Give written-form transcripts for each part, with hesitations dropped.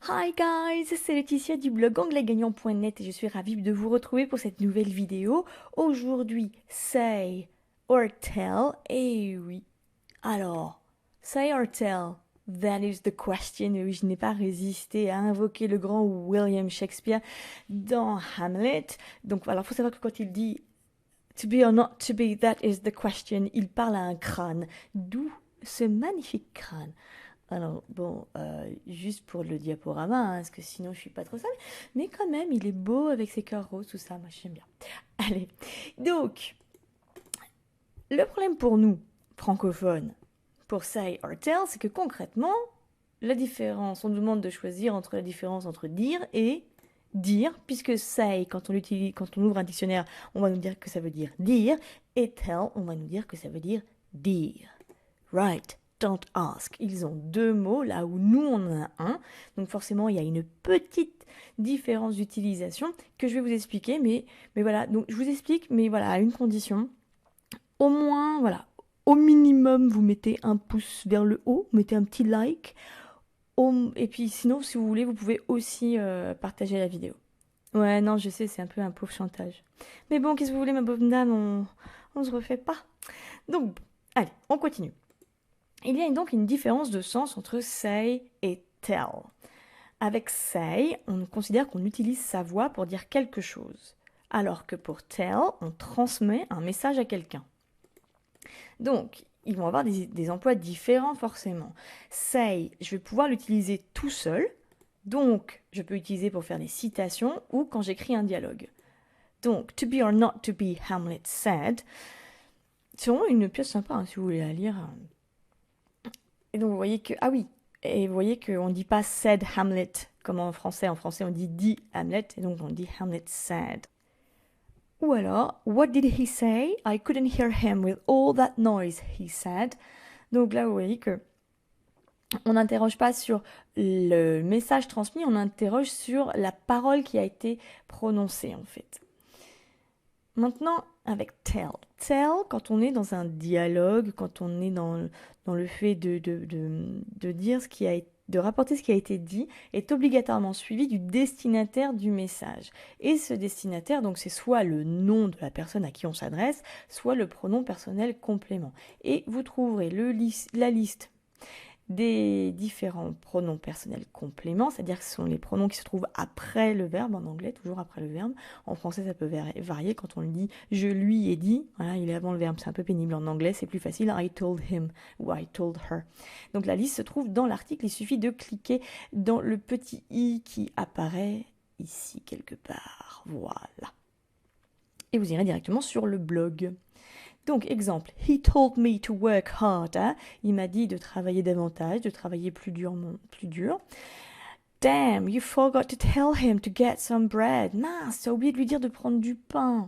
Hi guys, c'est Laetitia du blog anglaisgagnant.net et je suis ravie de vous retrouver pour cette nouvelle vidéo. Aujourd'hui, say or tell, et oui. Alors, say or tell, that is the question. Et oui, je n'ai pas résisté à invoquer le grand William Shakespeare dans Hamlet. Donc, alors, il faut savoir que quand il dit to be or not to be, that is the question, il parle à un crâne. D'où ce magnifique crâne. Alors, bon, juste pour le diaporama, hein, parce que sinon je suis pas trop sale, mais quand même, il est beau avec ses cœurs roses, tout ça, moi j'aime bien. Allez, donc, le problème pour nous, francophones, pour say or tell, c'est que concrètement, la différence, on nous demande de choisir entre la différence entre dire et dire, puisque say, quand on l'utilise, quand on ouvre un dictionnaire, on va nous dire que ça veut dire dire, et tell, on va nous dire que ça veut dire dire. Right. Don't ask. Ils ont deux mots là où nous on en a un. Donc forcément il y a une petite différence d'utilisation que je vais vous expliquer. Mais voilà, donc je vous explique, mais voilà, à une condition. Au moins, voilà, au minimum vous mettez un pouce vers le haut, mettez un petit like. Et puis sinon si vous voulez vous pouvez aussi partager la vidéo. Ouais non je sais c'est un peu un pauvre chantage. Mais bon qu'est-ce que vous voulez ma bonne dame, on se refait pas. Donc allez on continue. Il y a donc une différence de sens entre say et tell. Avec say, on considère qu'on utilise sa voix pour dire quelque chose, alors que pour tell, on transmet un message à quelqu'un. Donc, ils vont avoir des emplois différents forcément. Say, je vais pouvoir l'utiliser tout seul, donc je peux l'utiliser pour faire des citations ou quand j'écris un dialogue. Donc, to be or not to be, Hamlet said. C'est vraiment une pièce sympa hein, si vous voulez la lire. Et donc vous voyez que, ah oui, et vous voyez qu'on ne dit pas said Hamlet comme en français. En français, on dit Hamlet, et donc on dit Hamlet said. Ou alors, what did he say? I couldn't hear him with all that noise, he said. Donc là, vous voyez que on n'interroge pas sur le message transmis, on interroge sur la parole qui a été prononcée en fait. Maintenant, avec tell. Tell, quand on est dans un dialogue, quand on est dans le fait de dire ce qui a été de rapporter ce qui a été dit, est obligatoirement suivi du destinataire du message. Et ce destinataire, donc c'est soit le nom de la personne à qui on s'adresse, soit le pronom personnel complément. Et vous trouverez la liste des différents pronoms personnels compléments, c'est-à-dire que ce sont les pronoms qui se trouvent après le verbe, en anglais, toujours après le verbe. En français, ça peut varier quand on le dit « je lui ai dit », voilà, il est avant le verbe, c'est un peu pénible. En anglais, c'est plus facile « I told him » ou « I told her ». Donc la liste se trouve dans l'article, il suffit de cliquer dans le petit « i » qui apparaît ici quelque part, voilà. Et vous irez directement sur le blog. Donc, exemple, he told me to work harder. Il m'a dit de travailler davantage, de travailler plus dur. Damn, you forgot to tell him to get some bread. Mince, tu as oublié de lui dire de prendre du pain.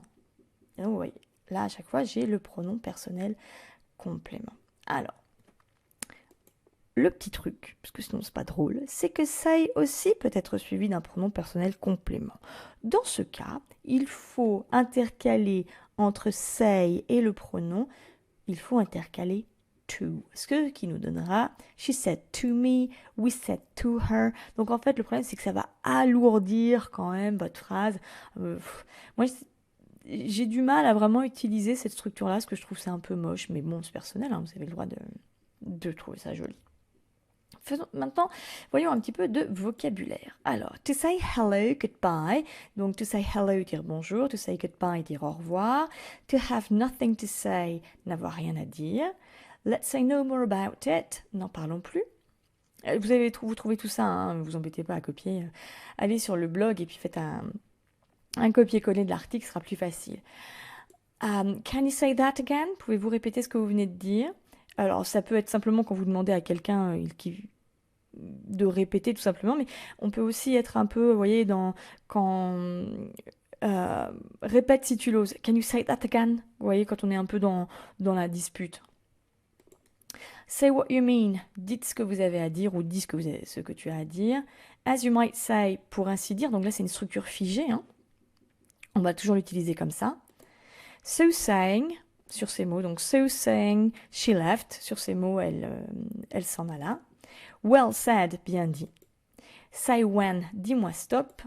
Et donc, vous voyez, là, à chaque fois, j'ai le pronom personnel complément. Alors, le petit truc, parce que sinon c'est pas drôle, c'est que say aussi peut être suivi d'un pronom personnel complément. Dans ce cas, il faut intercaler entre say et le pronom, il faut intercaler to, ce qui nous donnera she said to me, we said to her. Donc en fait le problème c'est que ça va alourdir quand même votre phrase. Moi j'ai du mal à vraiment utiliser cette structure là parce que je trouve ça un peu moche, mais bon c'est personnel, hein, vous avez le droit de trouver ça joli. Maintenant, voyons un petit peu de vocabulaire. Alors, to say hello, goodbye. Donc, to say hello, dire bonjour. To say goodbye, dire au revoir. To have nothing to say, n'avoir rien à dire. Let's say no more about it. N'en parlons plus. Vous trouvez tout ça, hein, vous embêtez pas à copier. Allez sur le blog et puis faites un copier-coller de l'article, ce sera plus facile. Can you say that again? Pouvez-vous répéter ce que vous venez de dire? Alors, ça peut être simplement quand vous demandez à quelqu'un de répéter tout simplement, mais on peut aussi être un peu, vous voyez, quand répète si tu l'oses. Can you say that again? Vous voyez, quand on est un peu dans la dispute. Say what you mean. Dites ce que vous avez à dire ou dis ce que tu as à dire. As you might say, pour ainsi dire. Donc là, c'est une structure figée. Hein. On va toujours l'utiliser comme ça. So saying, sur ces mots. Donc so saying, she left. Sur ces mots, elle s'en alla. Well said, bien dit. Say when, dis-moi stop.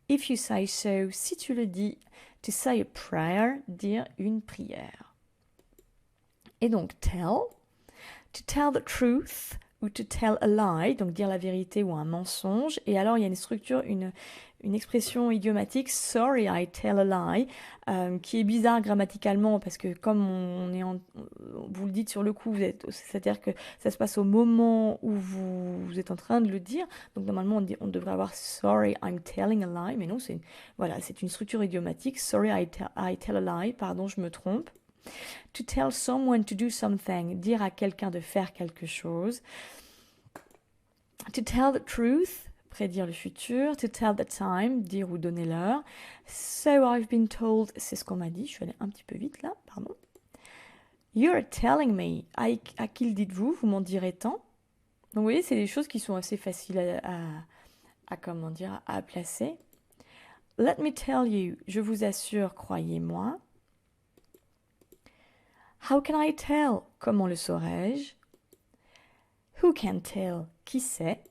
If you say so, si tu le dis. To say a prayer, dire une prière. Et donc tell, to tell the truth ou to tell a lie, donc dire la vérité ou un mensonge. Et alors il y a une structure, une expression idiomatique, sorry I tell a lie, qui est bizarre grammaticalement parce que comme vous le dites sur le coup, c'est-à-dire que ça se passe au moment où vous êtes en train de le dire. Donc normalement on devrait avoir sorry I'm telling a lie, mais non, c'est une structure idiomatique. Sorry I tell a lie, pardon, je me trompe. To tell someone to do something, dire à quelqu'un de faire quelque chose. To tell the truth, prédire le futur. To tell the time, dire ou donner l'heure. So I've been told, c'est ce qu'on m'a dit, je suis allée un petit peu vite là, pardon. You're telling me, à qui le dites-vous, vous m'en direz tant. Donc vous voyez, c'est des choses qui sont assez faciles à placer. Let me tell you, je vous assure, croyez-moi. How can I tell? Comment le saurais-je? Who can tell? Qui sait?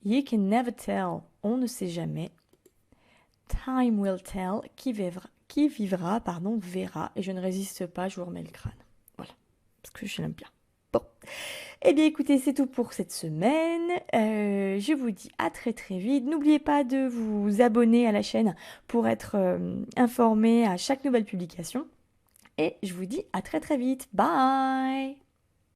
You can never tell. On ne sait jamais. Time will tell. Qui vivra, verra. Et je ne résiste pas, je vous remets le crâne. Voilà, parce que je l'aime bien. Bon. Eh bien écoutez, c'est tout pour cette semaine. Je vous dis à très très vite. N'oubliez pas de vous abonner à la chaîne pour être informé à chaque nouvelle publication. Et je vous dis à très très vite. Bye!